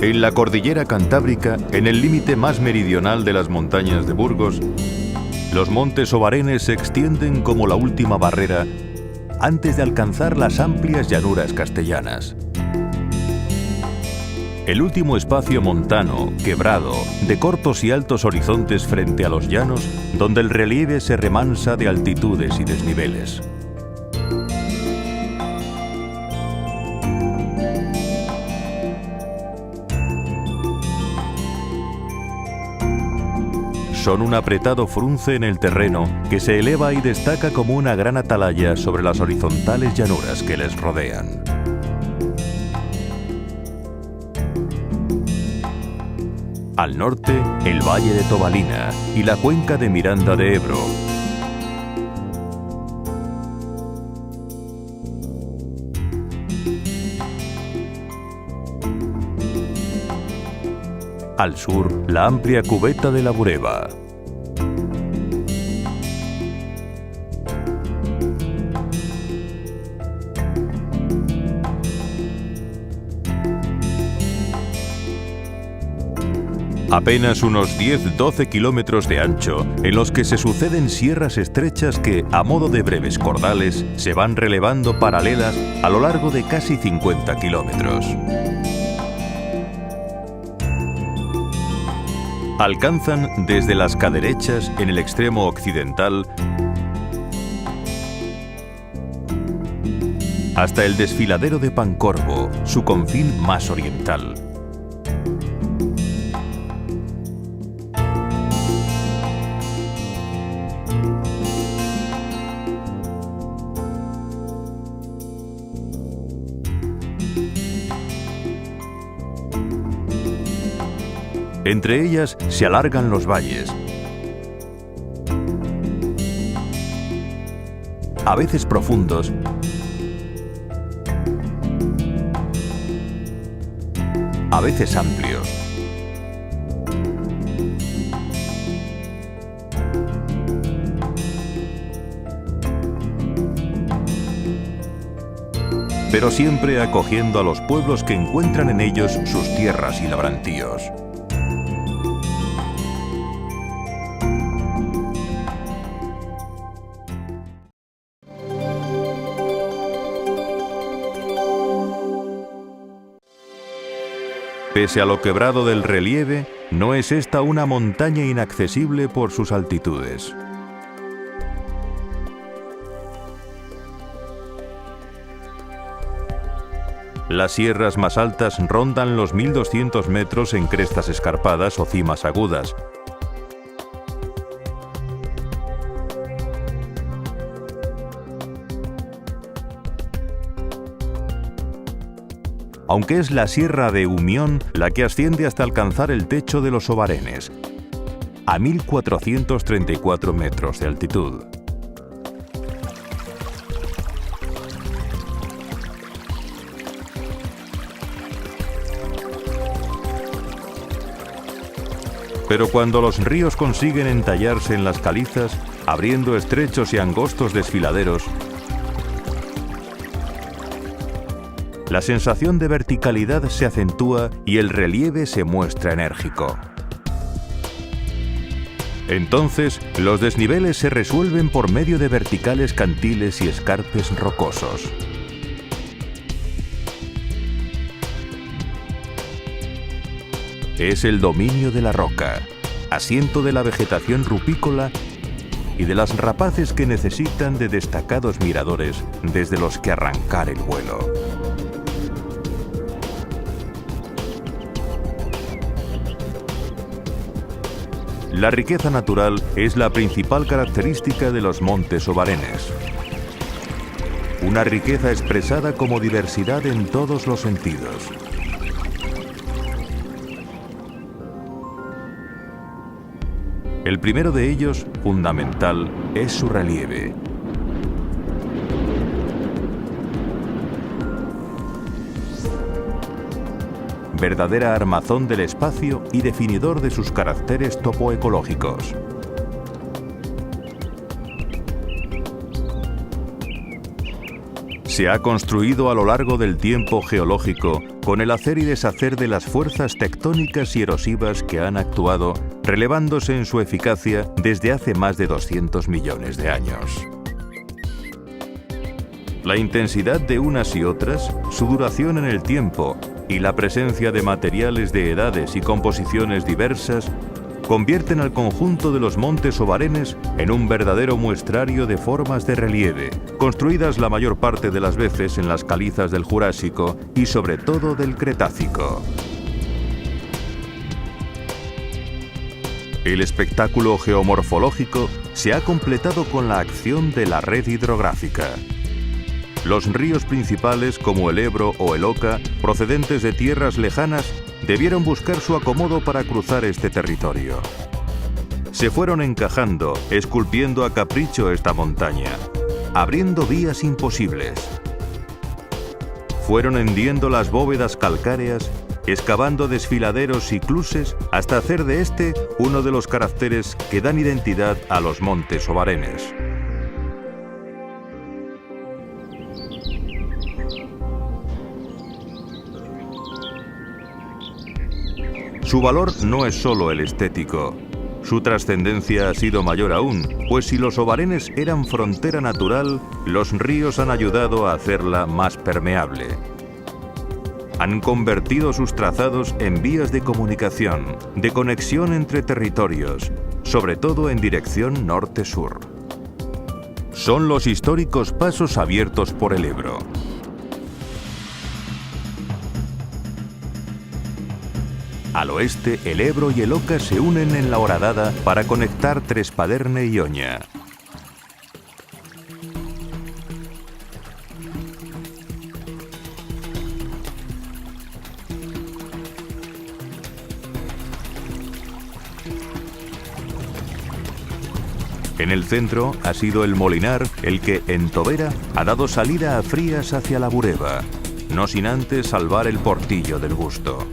En la cordillera Cantábrica, en el límite más meridional de las montañas de Burgos, los montes Obarenes se extienden como la última barrera antes de alcanzar las amplias llanuras castellanas. El último espacio montano, quebrado, de cortos y altos horizontes frente a los llanos, donde el relieve se remansa de altitudes y desniveles. Son un apretado frunce en el terreno que se eleva y destaca como una gran atalaya sobre las horizontales llanuras que les rodean. Al norte, el valle de Tobalina y la cuenca de Miranda de Ebro. Al sur, la amplia cubeta de la Bureba. Apenas unos 10-12 kilómetros de ancho, en los que se suceden sierras estrechas que, a modo de breves cordales, se van relevando paralelas a lo largo de casi 50 kilómetros. Alcanzan desde las Caderechas en el extremo occidental hasta el desfiladero de Pancorbo, su confín más oriental. Entre ellas se alargan los valles, a veces profundos, a veces amplios. Pero siempre acogiendo a los pueblos que encuentran en ellos sus tierras y labrantíos. Pese a lo quebrado del relieve, no es esta una montaña inaccesible por sus altitudes. Las sierras más altas rondan los 1200 metros en crestas escarpadas o cimas agudas. Aunque es la Sierra de Humión la que asciende hasta alcanzar el techo de los Obarenes, a 1434 metros de altitud. Pero cuando los ríos consiguen entallarse en las calizas, abriendo estrechos y angostos desfiladeros, la sensación de verticalidad se acentúa y el relieve se muestra enérgico. Entonces, los desniveles se resuelven por medio de verticales cantiles y escarpes rocosos. Es el dominio de la roca, asiento de la vegetación rupícola y de las rapaces que necesitan de destacados miradores desde los que arrancar el vuelo. La riqueza natural es la principal característica de los montes Obarenes. Una riqueza expresada como diversidad en todos los sentidos. El primero de ellos, fundamental, es su relieve. Verdadera armazón del espacio y definidor de sus caracteres topoecológicos. Se ha construido a lo largo del tiempo geológico con el hacer y deshacer de las fuerzas tectónicas y erosivas que han actuado, relevándose en su eficacia desde hace más de 200 millones de años. La intensidad de unas y otras, su duración en el tiempo y la presencia de materiales de edades y composiciones diversas convierten al conjunto de los montes Obarenes en un verdadero muestrario de formas de relieve, construidas la mayor parte de las veces en las calizas del Jurásico y sobre todo del Cretácico. El espectáculo geomorfológico se ha completado con la acción de la red hidrográfica. Los ríos principales como el Ebro o el Oca, procedentes de tierras lejanas, debieron buscar su acomodo para cruzar este territorio. Se fueron encajando, esculpiendo a capricho esta montaña, abriendo vías imposibles. Fueron hendiendo las bóvedas calcáreas, excavando desfiladeros y cluses hasta hacer de este uno de los caracteres que dan identidad a los montes Obarenes. Su valor no es solo el estético. Su trascendencia ha sido mayor aún, pues si los Obarenes eran frontera natural, los ríos han ayudado a hacerla más permeable. Han convertido sus trazados en vías de comunicación, de conexión entre territorios, sobre todo en dirección norte-sur. Son los históricos pasos abiertos por el Ebro. Al oeste, el Ebro y el Oca se unen en la Horadada para conectar Trespaderne y Oña. En el centro ha sido el Molinar el que, en Tobera, ha dado salida a Frías hacia la Bureba, no sin antes salvar el Portillo del Busto.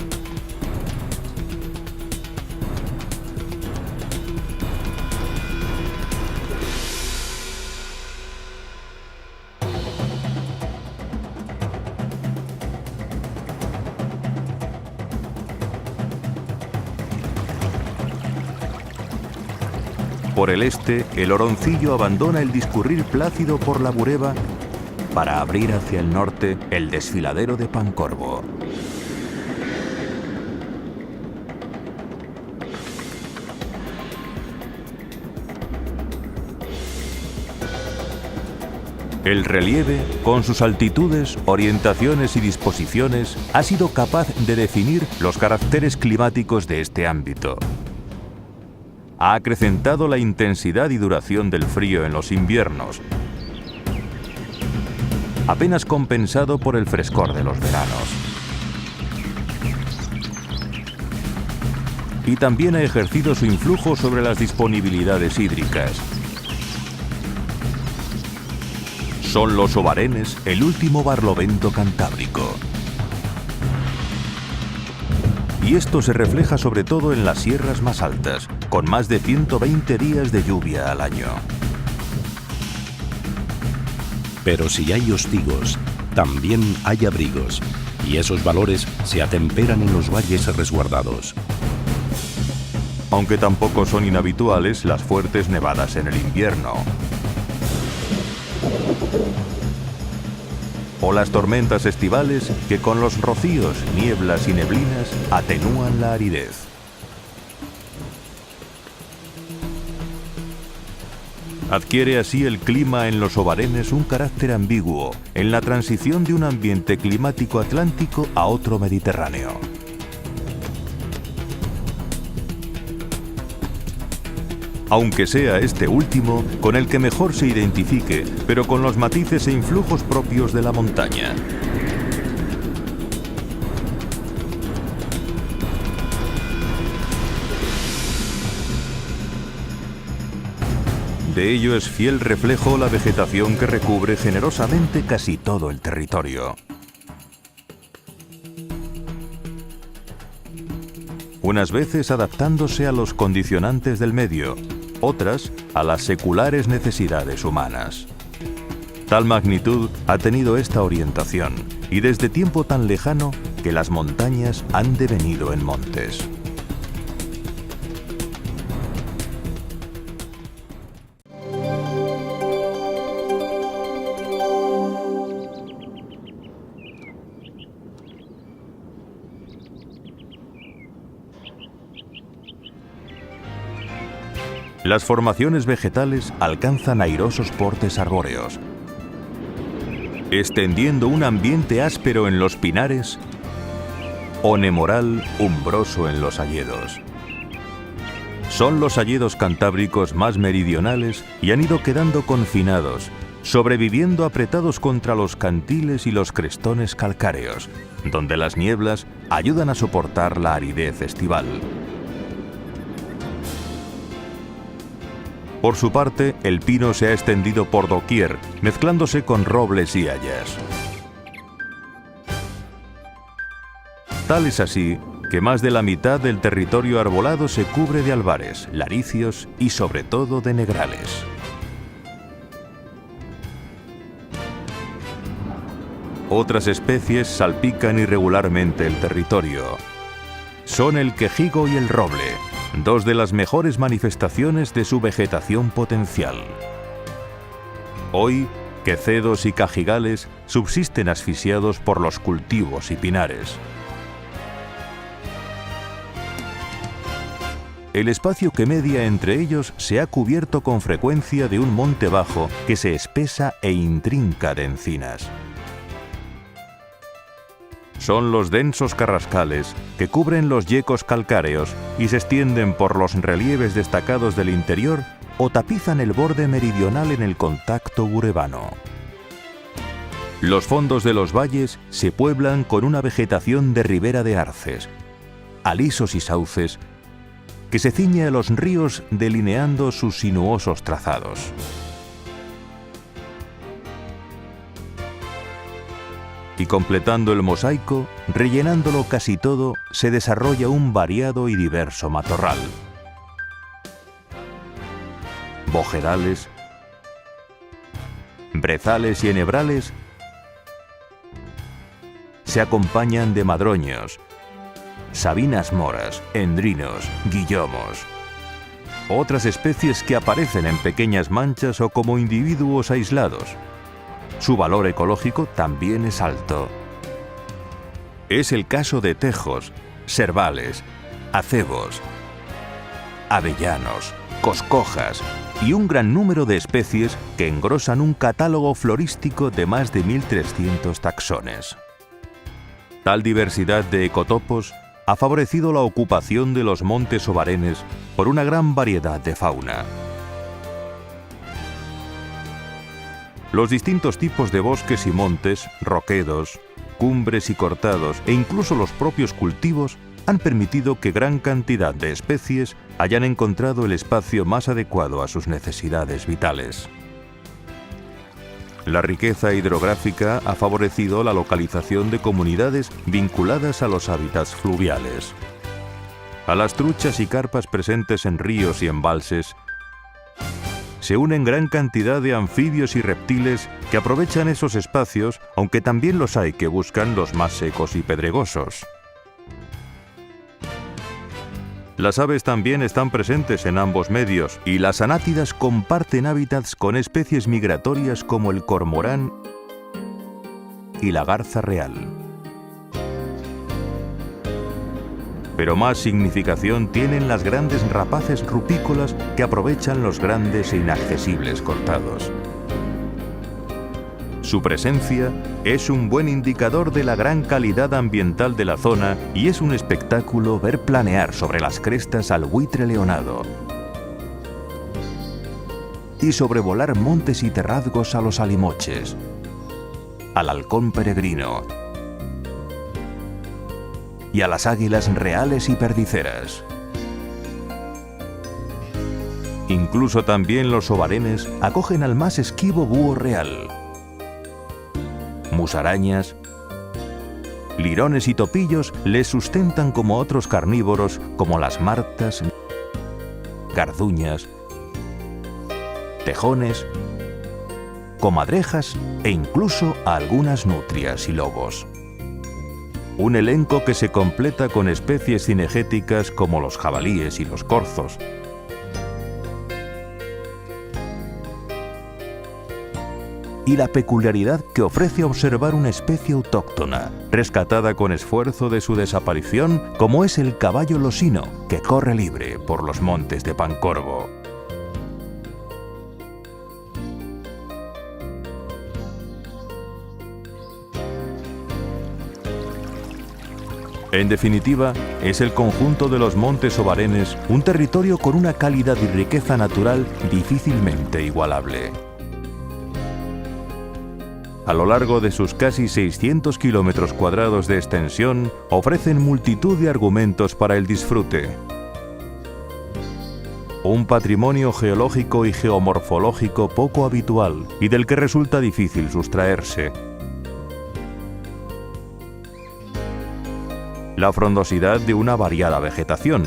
Por el este, el Oroncillo abandona el discurrir plácido por la Bureba para abrir hacia el norte el desfiladero de Pancorbo. El relieve, con sus altitudes, orientaciones y disposiciones, ha sido capaz de definir los caracteres climáticos de este ámbito. Ha acrecentado la intensidad y duración del frío en los inviernos, apenas compensado por el frescor de los veranos. Y también ha ejercido su influjo sobre las disponibilidades hídricas. Son los Obarenes el último barlovento cantábrico. Y esto se refleja sobre todo en las sierras más altas, con más de 120 días de lluvia al año. Pero si hay hostigos, también hay abrigos, y esos valores se atemperan en los valles resguardados. Aunque tampoco son inhabituales las fuertes nevadas en el invierno. O las tormentas estivales que con los rocíos, nieblas y neblinas atenúan la aridez. Adquiere así el clima en los Obarenes un carácter ambiguo en la transición de un ambiente climático atlántico a otro mediterráneo. Aunque sea este último con el que mejor se identifique, pero con los matices e influjos propios de la montaña. De ello es fiel reflejo la vegetación que recubre generosamente casi todo el territorio. Unas veces adaptándose a los condicionantes del medio, otras a las seculares necesidades humanas. Tal magnitud ha tenido esta orientación, y desde tiempo tan lejano que las montañas han devenido en montes. Las formaciones vegetales alcanzan airosos portes arbóreos, extendiendo un ambiente áspero en los pinares o nemoral umbroso en los hayedos. Son los hayedos cantábricos más meridionales y han ido quedando confinados, sobreviviendo apretados contra los cantiles y los crestones calcáreos, donde las nieblas ayudan a soportar la aridez estival. Por su parte, el pino se ha extendido por doquier, mezclándose con robles y hayas. Tal es así que más de la mitad del territorio arbolado se cubre de albares, laricios y sobre todo de negrales. Otras especies salpican irregularmente el territorio. Son el quejigo y el roble, dos de las mejores manifestaciones de su vegetación potencial. Hoy, quecedos y cajigales subsisten asfixiados por los cultivos y pinares. El espacio que media entre ellos se ha cubierto con frecuencia de un monte bajo que se espesa e intrinca de encinas. Son los densos carrascales que cubren los yecos calcáreos y se extienden por los relieves destacados del interior o tapizan el borde meridional en el contacto burebano. Los fondos de los valles se pueblan con una vegetación de ribera de arces, alisos y sauces que se ciñe a los ríos delineando sus sinuosos trazados. Y completando el mosaico, rellenándolo casi todo, se desarrolla un variado y diverso matorral. Bojedales, brezales y enebrales se acompañan de madroños, sabinas moras, endrinos, guillomos. Otras especies que aparecen en pequeñas manchas o como individuos aislados. Su valor ecológico también es alto. Es el caso de tejos, servales, acebos, avellanos, coscojas y un gran número de especies que engrosan un catálogo florístico de más de 1.300 taxones. Tal diversidad de ecotopos ha favorecido la ocupación de los montes obarenes por una gran variedad de fauna. Los distintos tipos de bosques y montes, roquedos, cumbres y cortados e incluso los propios cultivos han permitido que gran cantidad de especies hayan encontrado el espacio más adecuado a sus necesidades vitales. La riqueza hidrográfica ha favorecido la localización de comunidades vinculadas a los hábitats fluviales. A las truchas y carpas presentes en ríos y embalses se unen gran cantidad de anfibios y reptiles que aprovechan esos espacios, aunque también los hay que buscan los más secos y pedregosos. Las aves también están presentes en ambos medios y las anátidas comparten hábitats con especies migratorias como el cormorán y la garza real. Pero más significación tienen las grandes rapaces rupícolas que aprovechan los grandes e inaccesibles cortados. Su presencia es un buen indicador de la gran calidad ambiental de la zona y es un espectáculo ver planear sobre las crestas al buitre leonado y sobrevolar montes y terrazgos a los alimoches, al halcón peregrino y a las águilas reales y perdiceras. Incluso también los obarenes acogen al más esquivo búho real. Musarañas, lirones y topillos les sustentan como otros carnívoros como las martas, garduñas, tejones comadrejas e incluso a algunas nutrias y lobos. Un elenco que se completa con especies cinegéticas como los jabalíes y los corzos. Y la peculiaridad que ofrece observar una especie autóctona, rescatada con esfuerzo de su desaparición, como es el caballo losino, que corre libre por los montes de Pancorbo. En definitiva, es el conjunto de los montes Obarenes un territorio con una calidad y riqueza natural difícilmente igualable. A lo largo de sus casi 600 kilómetros cuadrados de extensión, ofrecen multitud de argumentos para el disfrute. Un patrimonio geológico y geomorfológico poco habitual y del que resulta difícil sustraerse. La frondosidad de una variada vegetación,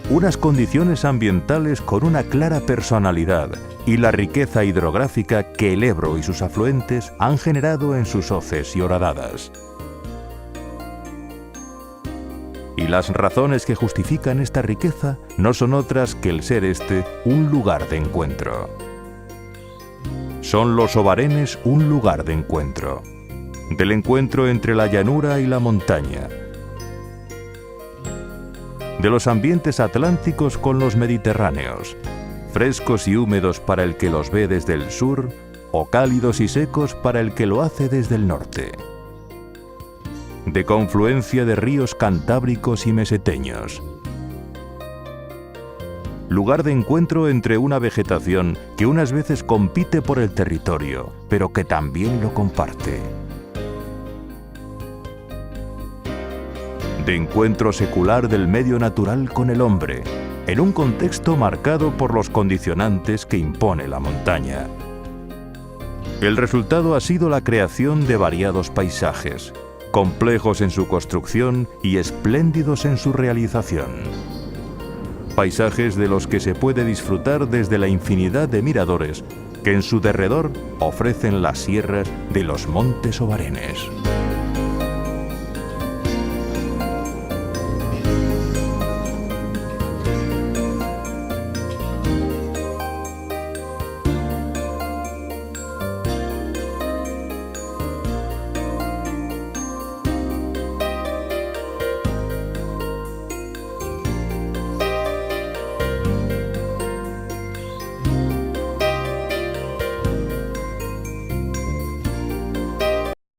unas condiciones ambientales con una clara personalidad y la riqueza hidrográfica que el Ebro y sus afluentes han generado en sus hoces y horadadas. Y las razones que justifican esta riqueza no son otras que el ser este un lugar de encuentro. Son los Obarenes un lugar de encuentro, del encuentro entre la llanura y la montaña, de los ambientes atlánticos con los mediterráneos, frescos y húmedos para el que los ve desde el sur, o cálidos y secos para el que lo hace desde el norte, de confluencia de ríos cantábricos y meseteños. Lugar de encuentro entre una vegetación que unas veces compite por el territorio, pero que también lo comparte. De encuentro secular del medio natural con el hombre, en un contexto marcado por los condicionantes que impone la montaña. El resultado ha sido la creación de variados paisajes, complejos en su construcción y espléndidos en su realización. Paisajes de los que se puede disfrutar desde la infinidad de miradores que en su derredor ofrecen las sierras de los montes Obarenes.